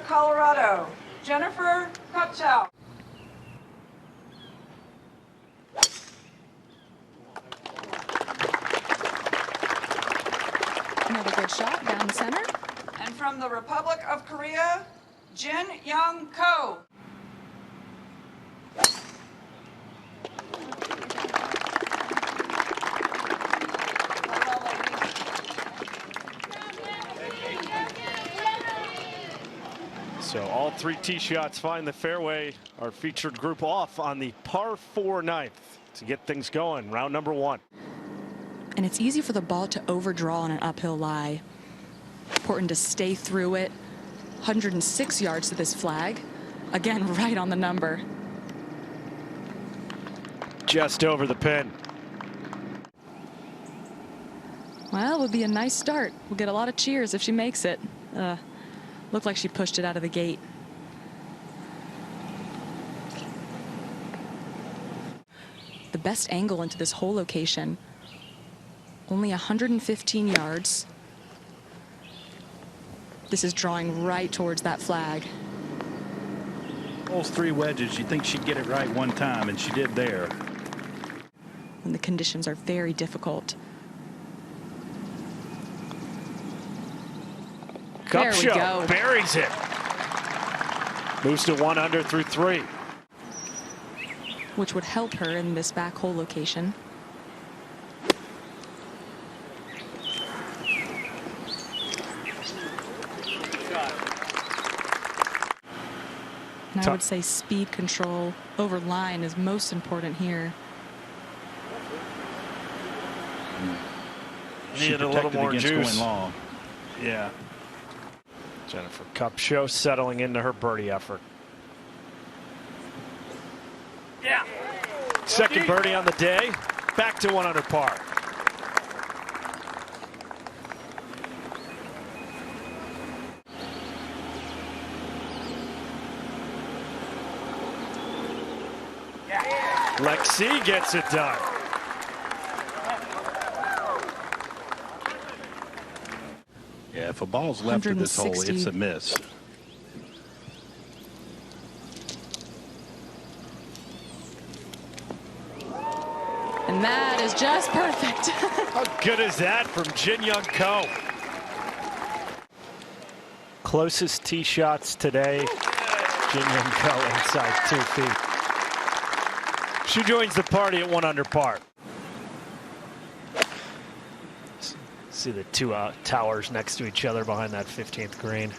Colorado, Jennifer Kupchow. Another good shot down the center. And from the Republic of Korea, Jin Young Ko. So all 3 tee shots find the fairway. Our featured group off on the par 4 ninth to get things going. Round number 1. And it's easy for the ball to overdraw on an uphill lie. Important to stay through it. 106 yards to this flag. Again, right on the number. Just over the pin. Well, it would be a nice start. We'll get a lot of cheers if she makes it. Looked like she pushed it out of the gate. The best angle into this whole location. Only 115 yards. This is drawing right towards that flag. Those 3 wedges, you think she'd get it right one time, and she did there. When the conditions are very difficult. There we go. Buries it. Moves to 1 under through 3. Which would help her in this back hole location. And I would say speed control over line is most important here. Needed a little more juice. Going long. Yeah. Jennifer Kupchow settling into her birdie effort. Yeah. Second birdie on the day. Back to 1 under par. Lexi gets it done. Yeah, if a ball's left of this hole, it's a miss. And that is just perfect. How good is that from Jin Young Ko? Closest tee shots today. Jin Young Ko inside 2 feet. She joins the party at 1 under par. See the 2 towers next to each other behind that 15th green.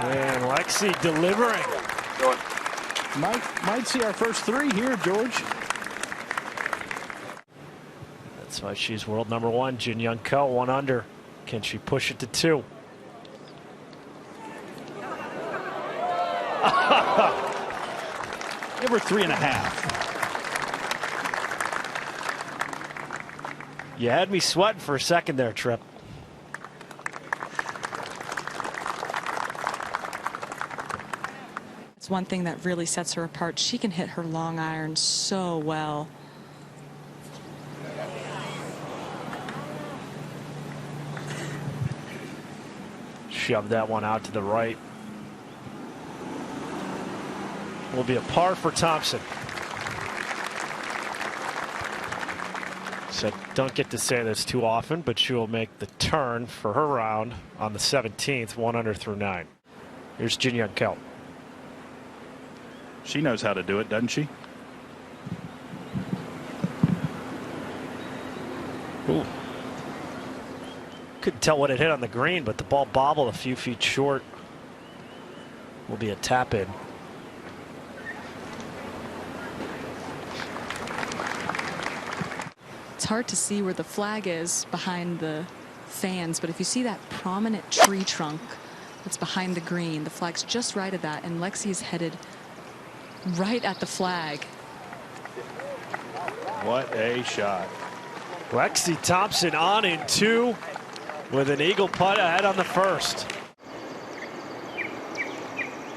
And Lexi delivering. Might see our first 3 here, George. That's why she's world number 1. Jin Young Ko 1 under. Can she push it to 2? Give her 3.5. You had me sweating for a second there, Tripp. It's one thing that really sets her apart. She can hit her long iron so well. Shove that one out to the right. Will be a par for Thompson. So don't get to say this too often, but she will make the turn for her round on the 17th, 1 under through 9. Here's Jin Young Ko. She knows how to do it, doesn't she? Ooh. Couldn't tell what it hit on the green, but the ball bobbled a few feet short. Will be a tap in. It's hard to see where the flag is behind the fans, but if you see that prominent tree trunk that's behind the green, the flag's just right at that, and Lexi is headed right at the flag. What a shot. Lexi Thompson on in 2 with an eagle putt ahead on the first.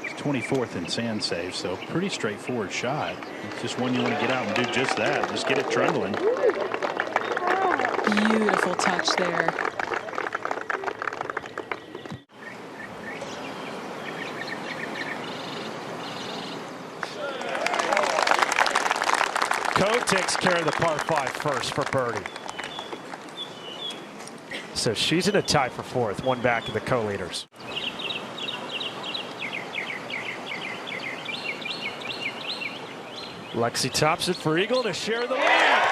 It's 24th in sand save, so pretty straightforward shot. It's just one you want to get out and do just that. Just get it trundling. Beautiful touch there. Ko takes care of the par 5 first for birdie. So she's in a tie for 4th, one back of the co-leaders. Lexi Thompson for eagle to share the lead.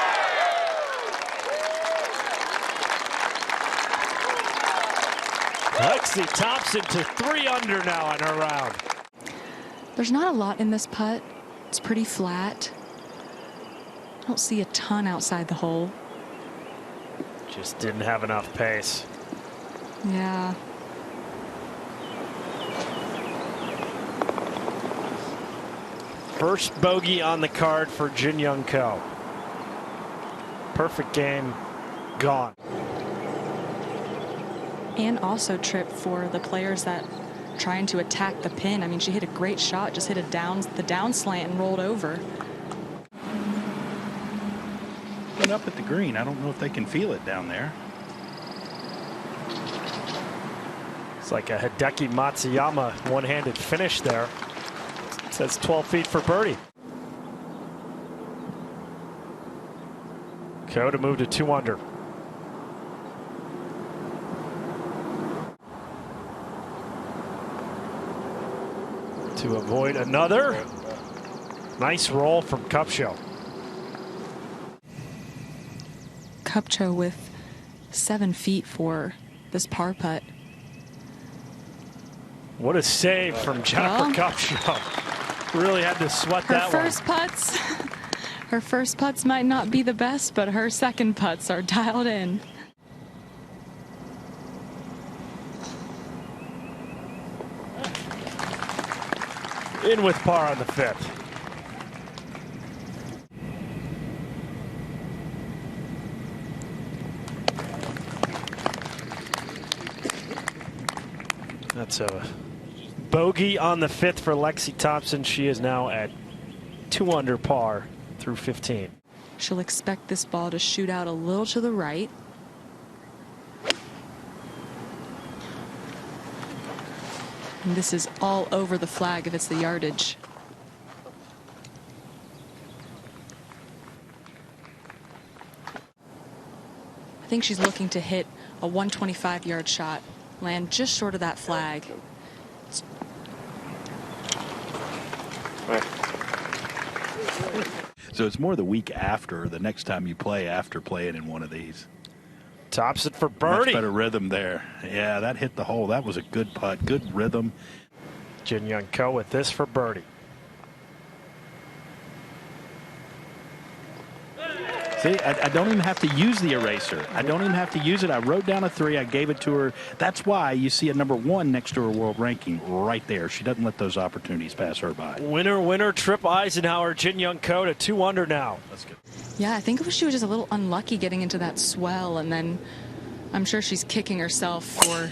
Lexi Thompson to 3 under now on her round. There's not a lot in this putt. It's pretty flat. I don't see a ton outside the hole. Just didn't have enough pace. Yeah. First bogey on the card for Jin Young Ko. Perfect game, gone. And also trip for the players that trying to attack the pin. I mean, she hit a great shot, just hit the down slant and rolled over. Went up at the green. I don't know if they can feel it down there. It's like a Hideki Matsuyama one-handed finish there. It says 12 feet for birdie. Ko to move to 2 under. To avoid another. Nice roll from Kupcho. Kupcho with 7 feet for this par putt. What a save from Jennifer Kupcho. Really had to sweat that one. Her first putts might not be the best, but her second putts are dialed in. In with par on the 5th. That's a bogey on the 5th for Lexi Thompson. She is now at 2 under par through 15. She'll expect this ball to shoot out a little to the right. And this is all over the flag if it's the yardage. I think she's looking to hit a 125-yard shot, land just short of that flag. So it's more the week after, the next time you play after playing in one of these. Tops it for birdie. Much better rhythm there. Yeah, that hit the hole. That was a good putt. Good rhythm. Jin Young Ko with this for birdie. See, I don't even have to use the eraser. I don't even have to use it. I wrote down a 3. I gave it to her. That's why you see a number 1 next to her world ranking right there. She doesn't let those opportunities pass her by. Winner, winner, Trip Eisenhower. Jin Young Ko to 2 under now. That's good. Yeah, I think she was just a little unlucky getting into that swell, and then I'm sure she's kicking herself for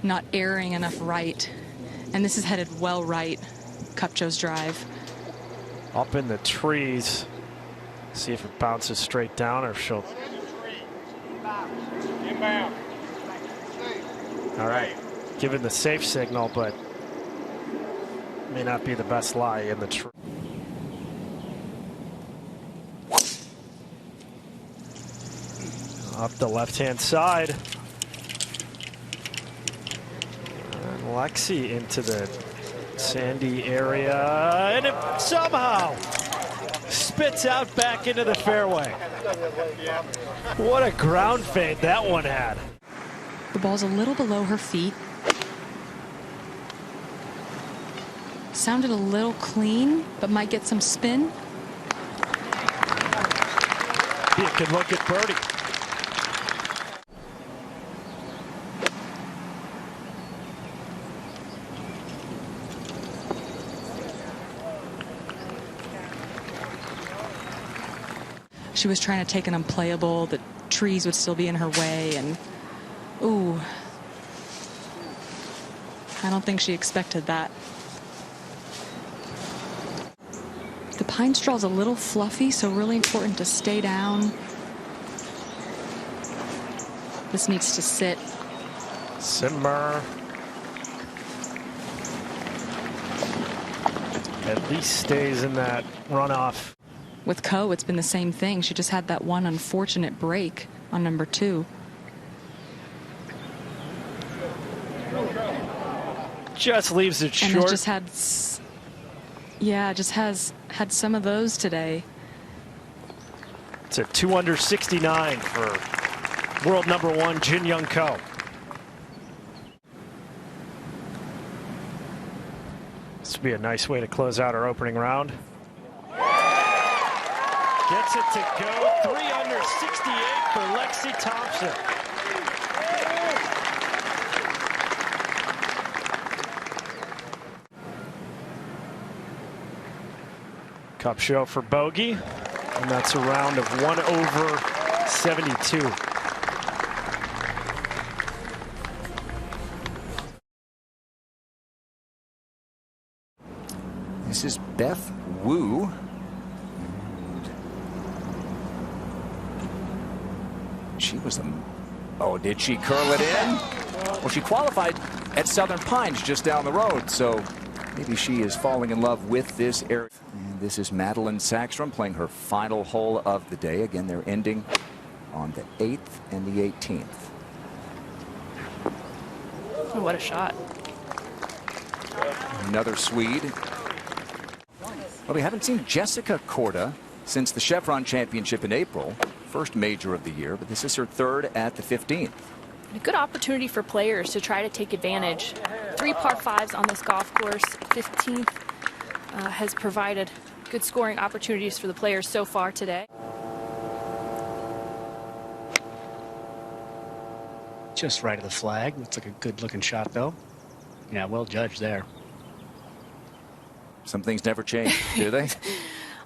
not airing enough right. And this is headed well right, Kupcho's drive. Up in the trees. See if it bounces straight down or if she'll. All right, giving the safe signal, but may not be the best lie in the tree. Up the left-hand side. And Lexi into the sandy area, and it somehow spits out back into the fairway. What a ground fade that one had. The ball's a little below her feet. Sounded a little clean, but might get some spin. You can look at birdie. She was trying to take an unplayable. The trees would still be in her way, and ooh, I don't think she expected that. The pine straw is a little fluffy, so really important to stay down. This needs to sit. Simmer. At least stays in that runoff. With Ko, it's been the same thing. She just had that one unfortunate break on number 2. Just leaves it And short. it just had, yeah, just has had some of those today. It's a 2 under 69 for world number 1, Jin Young Ko. This would be a nice way to close out our opening round. Gets it to go. 3 under 68 for Lexi Thompson. Cup show for bogey, and that's a round of 1 over 72. This is Beth Wu. She was the... Oh, did she curl it in? Well, she qualified at Southern Pines just down the road, so maybe she is falling in love with this area. And this is Madeline Sackstrom playing her final hole of the day. Again, they're ending on the 8th and the 18th. Oh, what a shot. Another Swede. Well, we haven't seen Jessica Korda since the Chevron Championship in April. First major of the year, but this is her 3rd at the 15th. A good opportunity for players to try to take advantage. 3 par 5s on this golf course. 15th has provided good scoring opportunities for the players so far today. Just right of the flag. Looks like a good looking shot though. Yeah, well judged there. Some things never change, do they?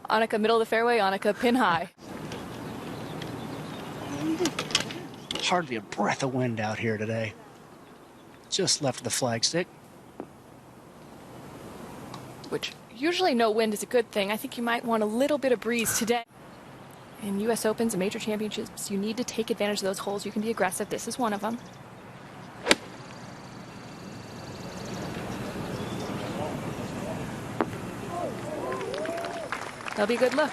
Annika middle of the fairway, Annika pin high. Hardly a breath of wind out here today. Just left the flagstick. Which usually no wind is a good thing. I think you might want a little bit of breeze today. In U.S. Opens and major championships, you need to take advantage of those holes. You can be aggressive. This is one of them. That'll be a good look.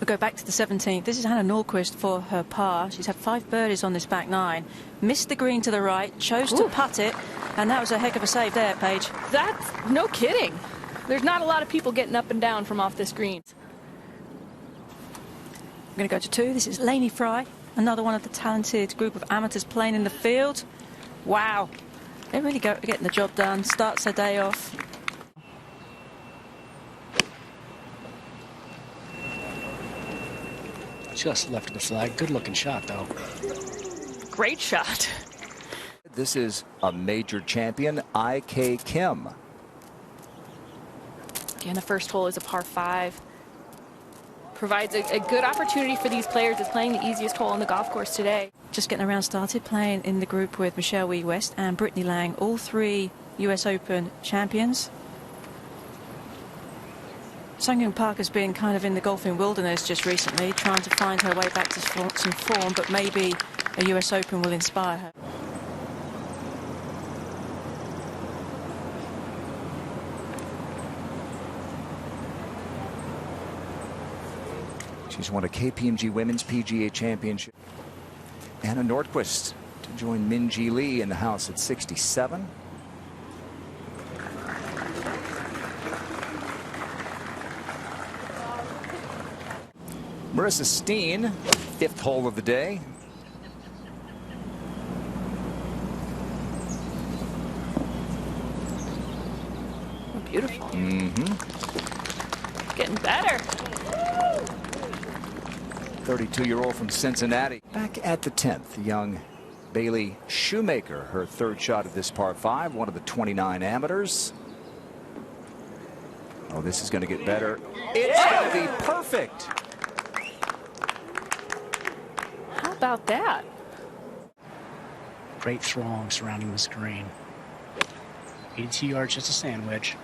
We'll go back to the 17th. This is Hannah Norquist for her par. She's had 5 birdies on this back 9. Missed the green to the right, chose to putt it, and that was a heck of a save there, Paige. That's no kidding. There's not a lot of people getting up and down from off this green. We're going to go to 2. This is Lainey Fry, another one of the talented group of amateurs playing in the field. Wow. They really go getting the job done. Starts their day off. Just left of the flag. Good looking shot though. Great shot. This is a major champion, I.K. Kim. Again, the first hole is a par 5. Provides a good opportunity for these players. It's playing the easiest hole on the golf course today. Just getting around started, playing in the group with Michelle Wee West and Brittany Lang, all 3 US Open champions. Sung-Yoon Park has been kind of in the golfing wilderness just recently, trying to find her way back to some form, but maybe a US Open will inspire her. She's won a KPMG Women's PGA Championship. Anna Nordquist to join Min-Ji Lee in the house at 67. Marissa Steen, 5th hole of the day. Oh, beautiful. Mm-hmm. Getting better. 32-year-old from Cincinnati. Back at the 10th, young Bailey Shoemaker, her 3rd shot of this par 5, one of the 29 amateurs. Oh, this is going to get better. It's going to be perfect. How about that? Great throng surrounding this green. 82 yards, just a sandwich.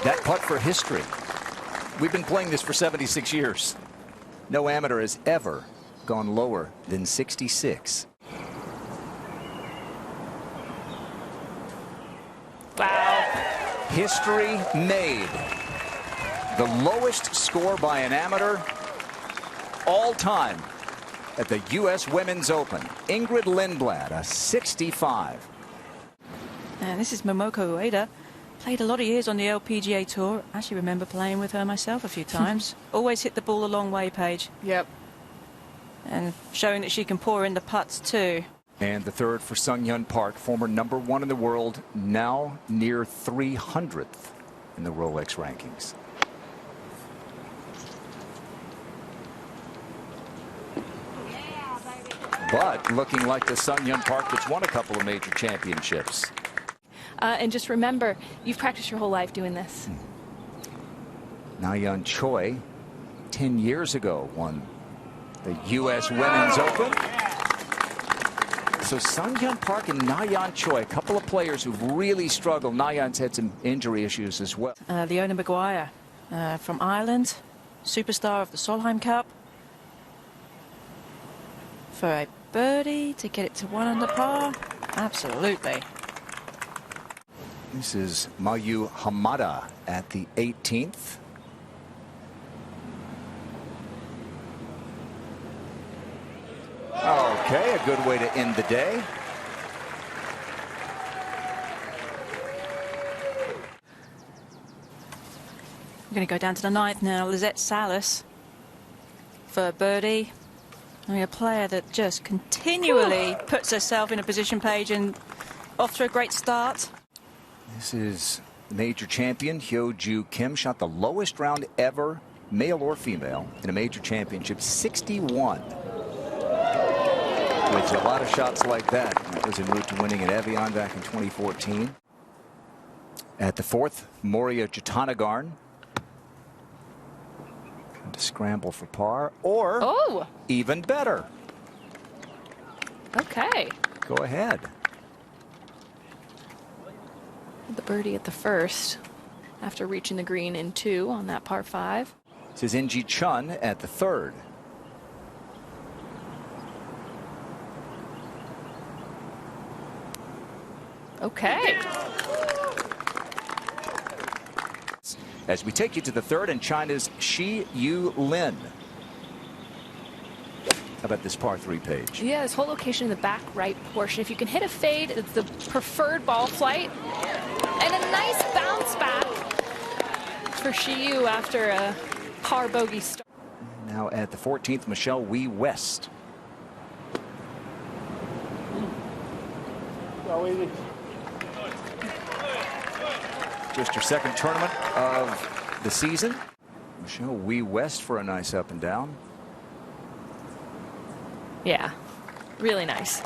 That putt for history. We've been playing this for 76 years. No amateur has ever gone lower than 66. Wow. History made. The lowest score by an amateur all time at the U.S. Women's Open. Ingrid Lindblad, a 65. And this is Momoko Ueda. Played a lot of years on the LPGA Tour. Actually remember playing with her myself a few times. Always hit the ball a long way, Paige. Yep. And showing that she can pour in the putts too. And the third for Sung-Hyun Park, former #1 in the world, now near 300th in the Rolex rankings. But looking like the Sung-Hyun Park that's won a couple of major championships. And just remember, you've practiced your whole life doing this. Na-Yeon Choi, 10 years ago, won the U.S. Women's Open. So Sung-Hyun Park and Na-Yeon Choi, a couple of players who've really struggled. Na-Yeon's had some injury issues as well. Leona Maguire from Ireland, superstar of the Solheim Cup. For a birdie to get it to 1 under par. Absolutely. This is Mayu Hamada at the 18th. Okay, a good way to end the day. We're going to go down to the 9th now. Lizette Salas for a birdie. I mean, a player that just continually puts herself in a position, Paige, and off to a great start. This is major champion Hyo-Joo Kim. Shot the lowest round ever, male or female, in a major championship, 61. With a lot of shots like that. That was en route to winning at Evian back in 2014. At the 4th, Moria Jatanagarn. To scramble for par, or even better. Okay. Go ahead. The birdie at the first after reaching the green in 2 on that par 5. This is In-Ji Chun at the 3rd. Okay. As we take you to the 3rd, and China's Shi Yu Lin. How about this par 3, Paige? Yeah, this whole location in the back right portion. If you can hit a fade, it's the preferred ball flight. And a nice bounce back for Shi Yu after a par bogey start. Now at the 14th, Michelle Wee West. Just her 2nd tournament of the season. Michelle Wee West for a nice up and down. Yeah, really nice.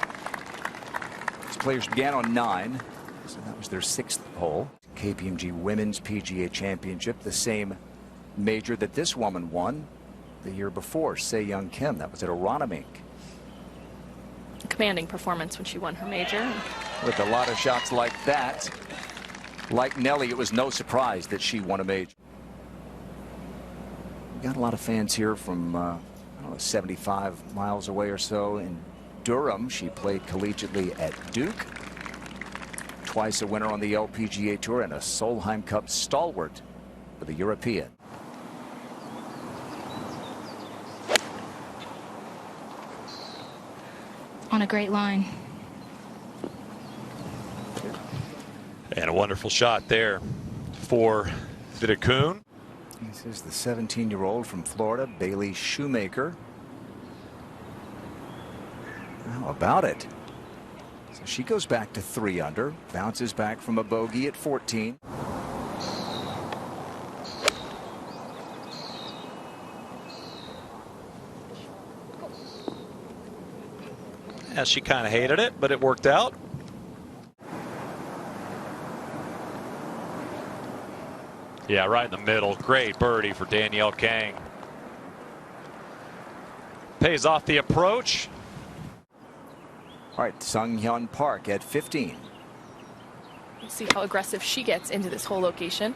These players began on 9, so that was their 6th hole. KPMG Women's PGA Championship, the same major that this woman won the year before, Se-Young Kim. That was at Aronimink. Commanding performance when she won her major. With a lot of shots like that. Like Nelly, it was no surprise that she won a major. We got a lot of fans here from I don't know, 75 miles away or so in Durham. She played collegiately at Duke. Twice a winner on the LPGA Tour and a Solheim Cup stalwart for the European. On a great line. And a wonderful shot there for Vidakun. This is the 17-year-old from Florida, Bailey Shoemaker. How about it? So she goes back to 3 under, bounces back from a bogey at 14. Yeah, she kind of hated it, but it worked out. Yeah, right in the middle. Great birdie for Danielle Kang. Pays off the approach. All right, Sung-Hyun Park at 15. We'll see how aggressive she gets into this whole location.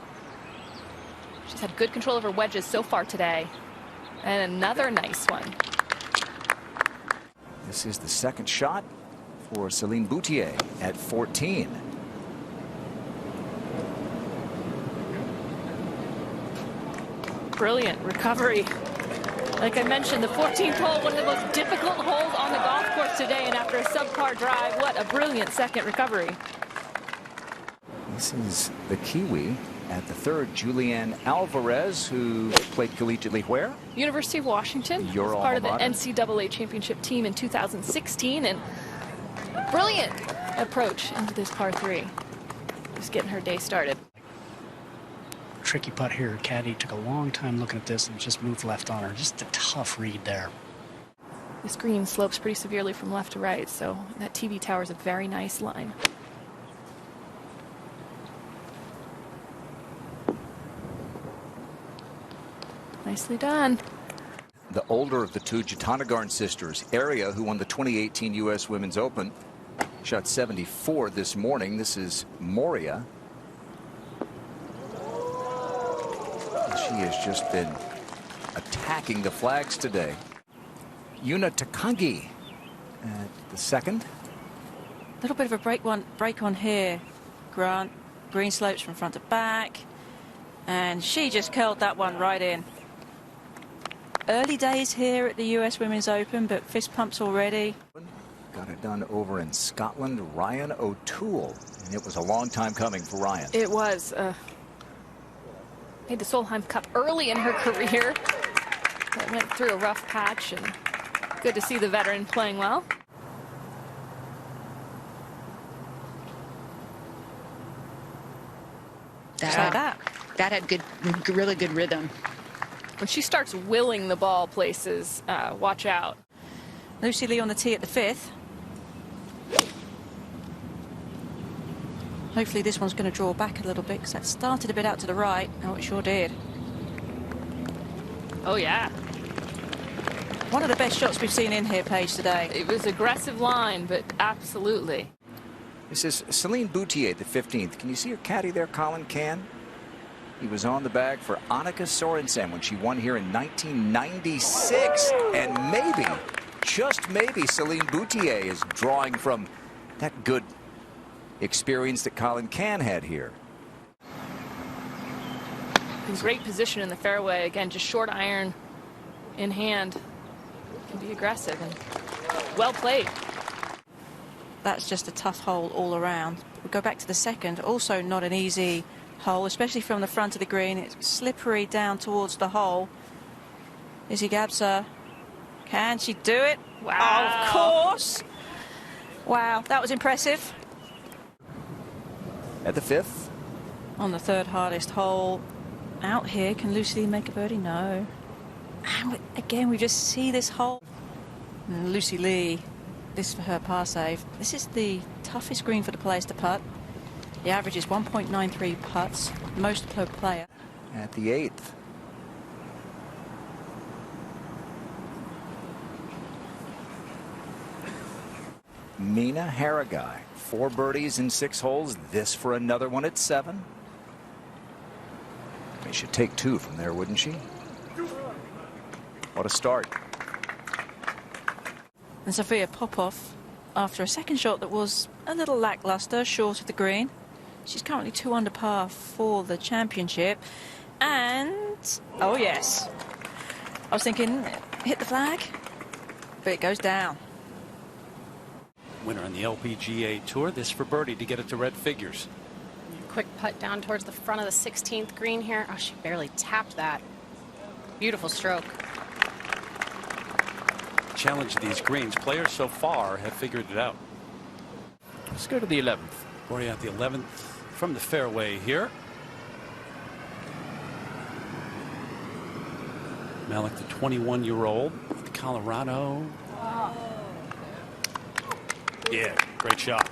She's had good control of her wedges so far today. And another nice one. This is the 2nd shot for Celine Boutier at 14. Brilliant recovery. Like I mentioned, the 14th hole, one of the most difficult holes on the golf course today, and after a subpar drive, what a brilliant second recovery. This is the Kiwi at the third, Julianne Alvarez, who played collegiately where? University of Washington. Your part of the alma mater. NCAA championship team in 2016, and brilliant approach into this par 3. Just getting her day started. Tricky putt here. Caddy took a long time looking at this and just moved left on her. Just a tough read there. This green slopes pretty severely from left to right, so that TV tower is a very nice line. Nicely done. The older of the two Jatanagarn sisters, Aria, who won the 2018 U.S. Women's Open, shot 74 this morning. This is Moria. She has just been attacking the flags today. Yuna Takangi at the second. A little bit of a break on here, Grant. Green slopes from front to back, and she just curled that one right in. Early days here at the US Women's Open, but fist pumps already. Got it done over in Scotland, Ryan O'Toole, and it was a long time coming for Ryan. It was. Made the Solheim Cup early in her career. But went through a rough patch, and good to see the veteran playing well. That had really good rhythm. When she starts willing the ball places, watch out. Lucy Lee on the tee at the 5th. Hopefully this one's going to draw back a little bit, because that started a bit out to the right. Oh, it sure did. Oh, yeah. One of the best shots we've seen in here, Paige, today. It was aggressive line, but absolutely. This is Celine Boutier, the 15th. Can you see her caddy there, Colin Can? He was on the bag for Annika Sorensen when she won here in 1996. And maybe, just maybe, Celine Boutier is drawing from that good experience that Colin Can had here. In great position in the fairway. Again, just short iron in hand. Can be aggressive and well played. That's just a tough hole all around. We'll go back to the second. Also not an easy hole, especially from the front of the green. It's slippery down towards the hole. Izzy Gabsa. Can she do it? Wow. Of course. Wow, that was impressive. At the 5th. On the third hardest hole out here. Can Lucy Lee make a birdie? No. And again, we just see this hole. And Lucy Lee, this is for her par save. This is the toughest green for the players to putt. The average is 1.93 putts, most per player. At the 8th. Mina Harigae, 4 birdies in 6 holes. This for another one at 7. She should take 2 from there, wouldn't she? What a start. And Sophia Popov, after a second shot that was a little lackluster, short of the green. She's currently 2 under par for the championship. And, oh yes, I was thinking, hit the flag, but it goes down. Winner on the LPGA Tour. This for birdie to get it to red figures. Quick putt down towards the front of the 16th green here. Oh, she barely tapped that. Beautiful stroke. Challenge these greens. Players so far have figured it out. Let's go to the 11th. Boria at the 11th from the fairway here. Malik, the 21-year-old, Colorado. Yeah, great shot.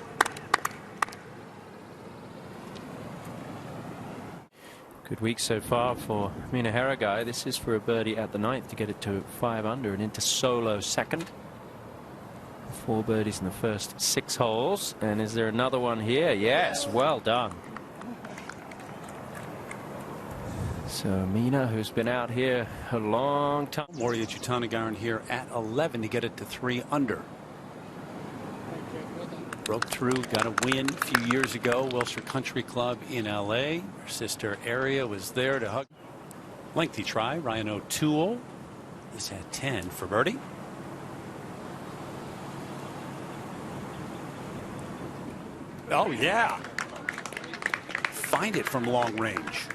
Good week so far for Mina Harigae. This is for a birdie at the 9th to get it to 5 under and into solo second. 4 birdies in the first 6 holes. And is there another one here? Yes, well done. So Mina, who's been out here a long time. Moria Jatanagarn here at 11 to get it to 3 under. Broke through, got a win a few years ago, Wilshire Country Club in LA. Her sister Aria was there to hug. Lengthy try. Ryan O'Toole is at 10 for birdie. Oh, yeah. Find it from long range.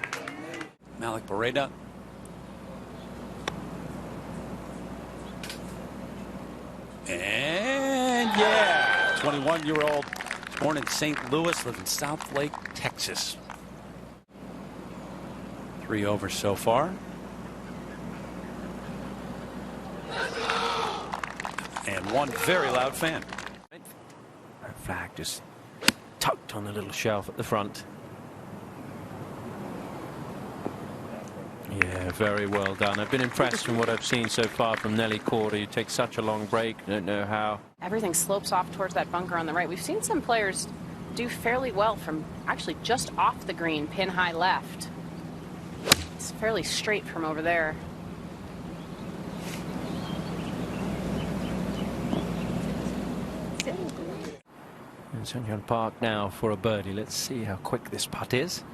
Malik Bereda. And yeah, 21-year-old, born in St. Louis, lives in South Lake, Texas. 3 over so far. And one very loud fan. That flag just tucked on the little shelf at the front. Yeah, very well done. I've been impressed from what I've seen so far from Nelly Corder. You take such a long break, don't know how. Everything slopes off towards that bunker on the right. We've seen some players do fairly well from actually just off the green, pin high left. It's fairly straight from over there. And Sunshine Park now for a birdie. Let's see how quick this putt is.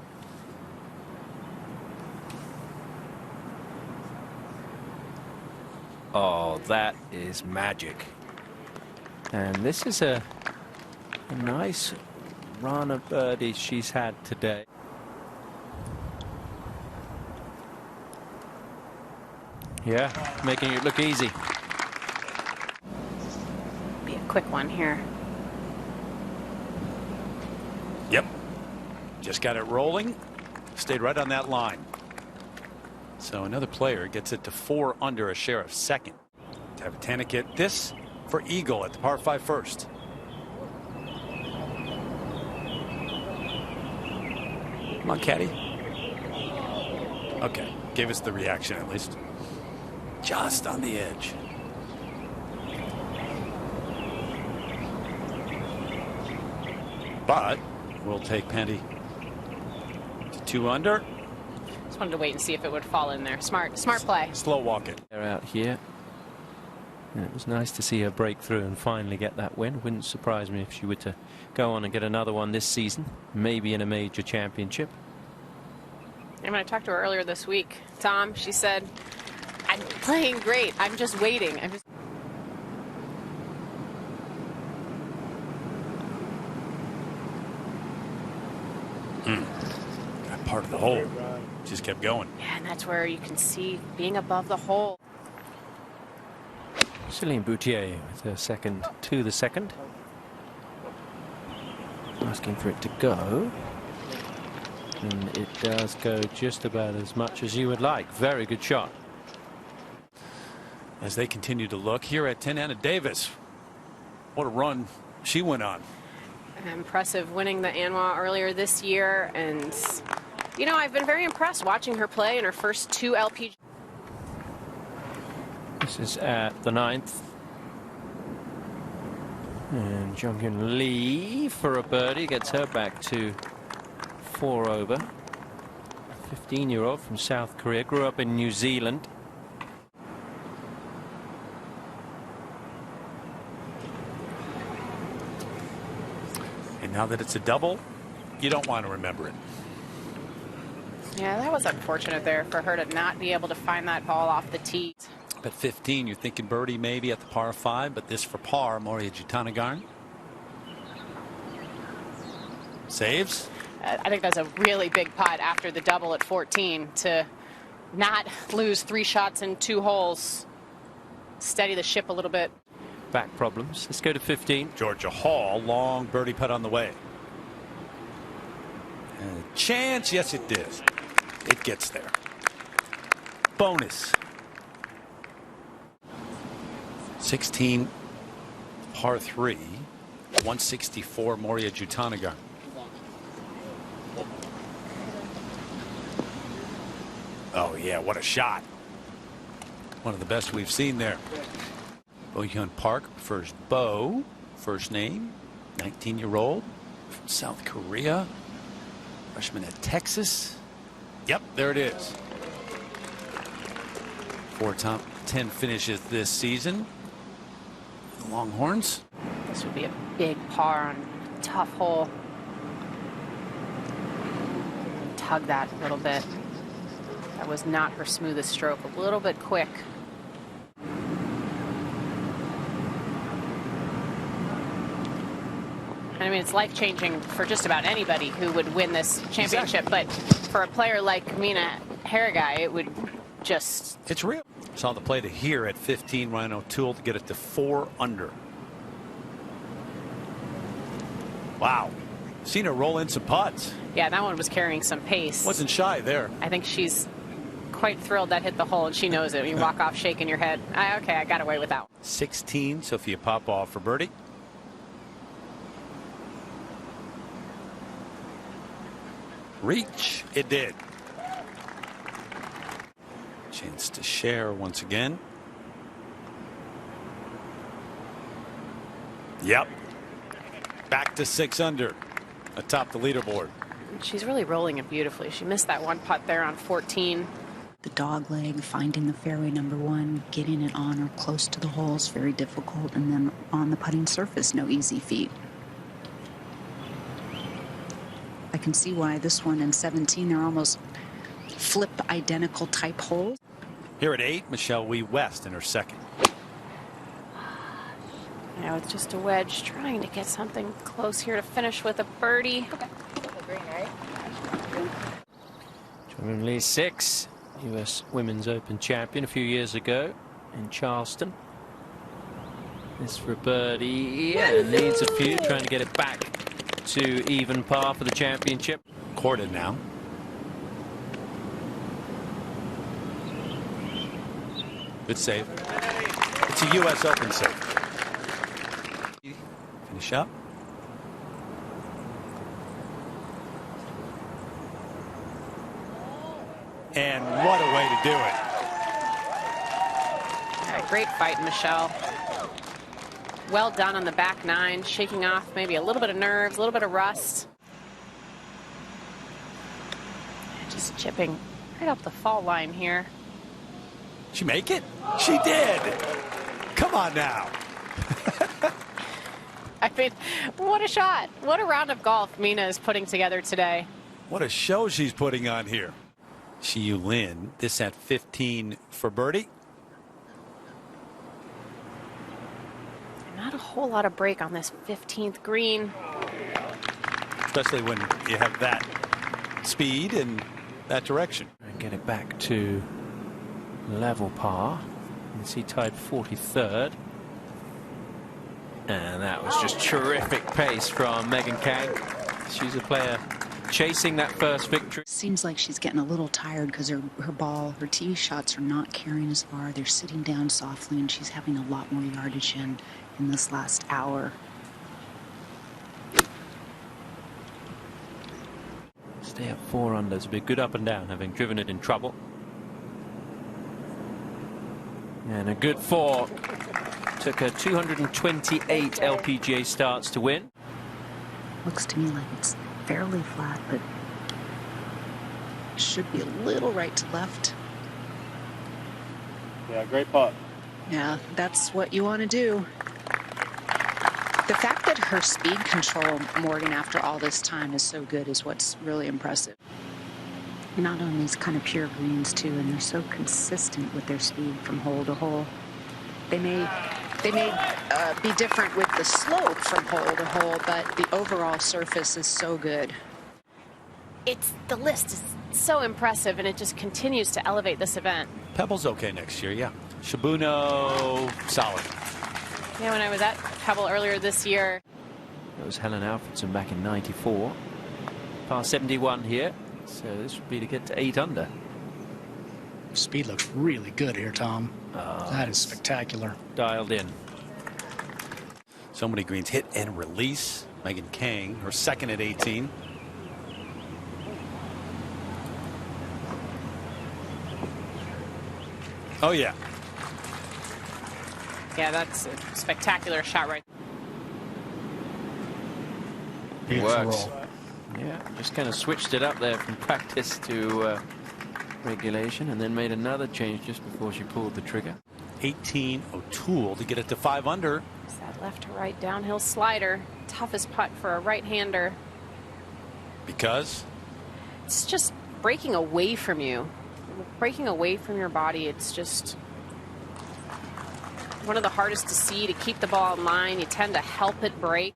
Oh, that is magic. And this is a nice run of birdies she's had today. Yeah, making it look easy. Be a quick one here. Yep. Just got it rolling. Stayed right on that line. So another player gets it to 4 under, a share of second. Tavatanik get this for eagle at the par 5 first. Come on, caddy. Okay, gave us the reaction at least. Just on the edge. But we'll take Pendy to 2 under. Just wanted to wait and see if it would fall in there. Smart play. Slow walk it. They're out here. And it was nice to see her break through and finally get that win. Wouldn't surprise me if she were to go on and get another one this season, maybe in a major championship. And when I talked to her earlier this week, Tom, she said, I'm playing great. I'm just waiting. That part of the hole just kept going. Yeah, and that's where you can see being above the hole. Celine Boutier with her second to the second. Asking for it to go. And it does go just about as much as you would like. Very good shot. As they continue to look here at 10, Anna Davis. What a run she went on. Impressive, winning the ANWA earlier this year. And, you know, I've been very impressed watching her play in her first 2 LPGA. This is at the 9th. And Jung-Hyun Lee for a birdie gets her back to 4 over. 15-year-old from South Korea, grew up in New Zealand. And now that it's a double, you don't want to remember it. Yeah, that was unfortunate there for her to not be able to find that ball off the tee. At 15, you're thinking birdie maybe at the par 5, but this for par, Moria Jutanagarn. Saves. I think that's a really big putt after the double at 14 to not lose 3 shots in 2 holes. Steady the ship a little bit. Back problems. Let's go to 15. Georgia Hall, long birdie putt on the way. And a chance, yes it did. It gets there. Bonus. 16, par 3, 164, Moria Jutanagarn. Oh yeah, what a shot. One of the best we've seen there. Bo-Hyun Park prefers Bo, first name, 19-year-old from South Korea, freshman at Texas. Yep, there it is. 4 top 10 finishes this season. The Longhorns. This would be a big par on a tough hole. Tug that a little bit. That was not her smoothest stroke. A little bit quick. I mean, it's life-changing for just about anybody who would win this championship, but for a player like Mina Harigae, it would just... It's real. Saw the play to here at 15, Ryan O'Toole to get it to 4 under. Wow. Seen her roll in some putts. Yeah, that one was carrying some pace. Wasn't shy there. I think she's quite thrilled that hit the hole, and she knows it. You walk off shaking your head. Okay, I got away with that one. 16, Sophia Popov for birdie. Reach. It did. Chance to share once again. Yep. Back to 6 under atop the leaderboard. She's really rolling it beautifully. She missed that one putt there on 14. The dog leg, finding the fairway number 1, getting it on or close to the hole is very difficult, and then on the putting surface, no easy feat. I can see why this one and 17, they're almost flip identical type holes. Here at 8, Michelle Wee West in her second. Now it's just a wedge, trying to get something close here to finish with a birdie. Jung Lee 6, US Women's Open champion a few years ago in Charleston. This for a birdie, and needs a few, trying to get it back to even par for the championship. Corded now. Good save. It's a US Open save. Finish up. And what a way to do it. Yeah, great fight, Michelle. Well done on the back 9, shaking off maybe a little bit of nerves, a little bit of rust. Just chipping right up the fall line here. She make it? She did. Come on now. I mean, what a shot. What a round of golf Mina is putting together today. What a show she's putting on here. Shiyu Lin, this at 15 for birdie. Not a whole lot of break on this 15th green. Especially when you have that speed and that direction. And get it back to level par. You can see tied 43rd. And that was just terrific pace from Megan Kang. She's a player chasing that first victory. Seems like she's getting a little tired because her ball, her tee shots are not carrying as far. They're sitting down softly, and she's having a lot more yardage in this last hour. Stay at 4 under. It's a bit good up and down, having driven it in trouble. And a good 4. Took her 228 LPGA starts to win. Looks to me like it's fairly flat, but should be a little right to left. Yeah, great putt. Yeah, that's what you want to do. The fact that her speed control, Morgan, after all this time is so good is what's really impressive. Not on these kind of pure greens, too, and they're so consistent with their speed from hole to hole. They may be different with the slope from hole to hole, but the overall surface is so good. The list is so impressive, and it just continues to elevate this event. Pebble's okay next year, yeah. Shibuno, solid. Yeah, when I was at Pebble earlier this year. That was Helen Alfredson back in '94. Par 71 here, so this would be to get to 8 under. Speed looks really good here, Tom. That is spectacular. Dialed in. So many greens hit and release. Megan Kang, her second at 18. Oh, yeah. Yeah, that's a spectacular shot right. Works. Yeah, just kind of switched it up there from practice to regulation, and then made another change just before she pulled the trigger. 18 O'Toole to get it to 5 under. It's that left to right downhill slider. Toughest putt for a right-hander. Because? It's just breaking away from you breaking away from your body, it's just one of the hardest to see, to keep the ball in line. You tend to help it break.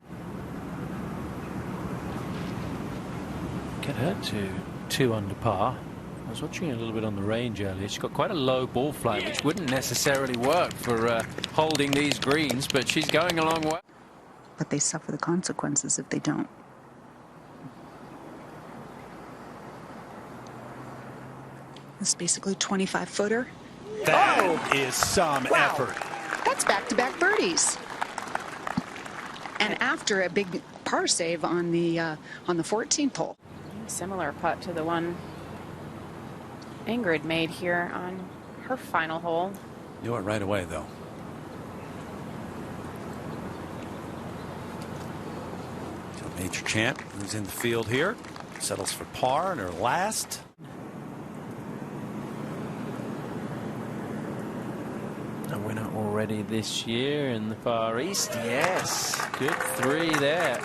Get her to 2 under par. I was watching a little bit on the range earlier. She's got quite a low ball flight, which wouldn't necessarily work for holding these greens, but she's going a long way. But they suffer the consequences if they don't. This is basically 25-footer. That is some effort. That's back-to-back birdies. And after a big par save on the 14th hole. Similar putt to the one Ingrid made here on her final hole. Knew it right away, though. So Major Champ, who's in the field here, settles for par in her last. A winner already this year in the Far East. Yes, good 3 there.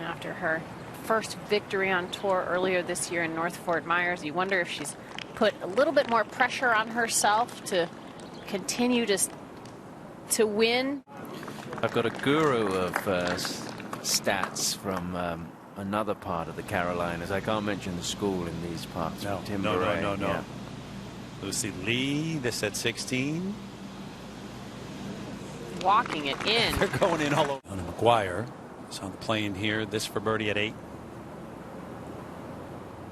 After her first victory on tour earlier this year in North Fort Myers, you wonder if she's put a little bit more pressure on herself to continue to win. I've got a guru of stats from another part of the Carolinas. I can't mention the school in these parts. No. Yeah. Lucy Lee, this at 16. Walking it in. They're going in all over. Donna McGuire is on the play in here. This for birdie at 8.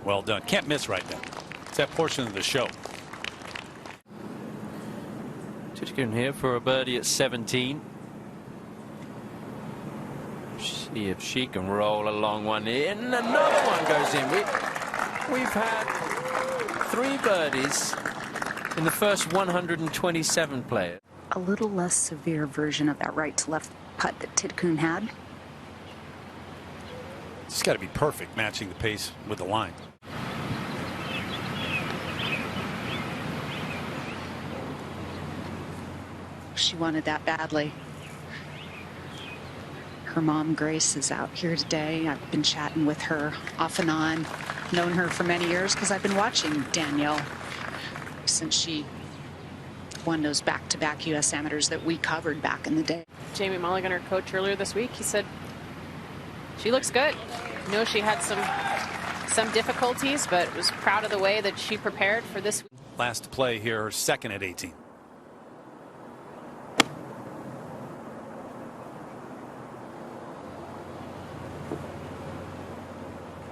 Well done. Can't miss right now. It's that portion of the show. Titchkin here for a birdie at 17. See if she can roll a long one in. Another one goes in. We've had 3 birdies in the first 127 players. A little less severe version of that right to left putt that Tidcoon had. It's got to be perfect, matching the pace with the line. She wanted that badly. Her mom, Grace, is out here today. I've been chatting with her off and on. Known her for many years because I've been watching Danielle since she won those back-to-back U.S. amateurs that we covered back in the day. Jamie Mulligan, her coach, earlier this week, he said she looks good. I know she had some difficulties, but was proud of the way that she prepared for this. Last play here, her second at 18.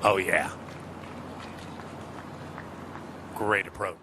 Oh, yeah. Great approach.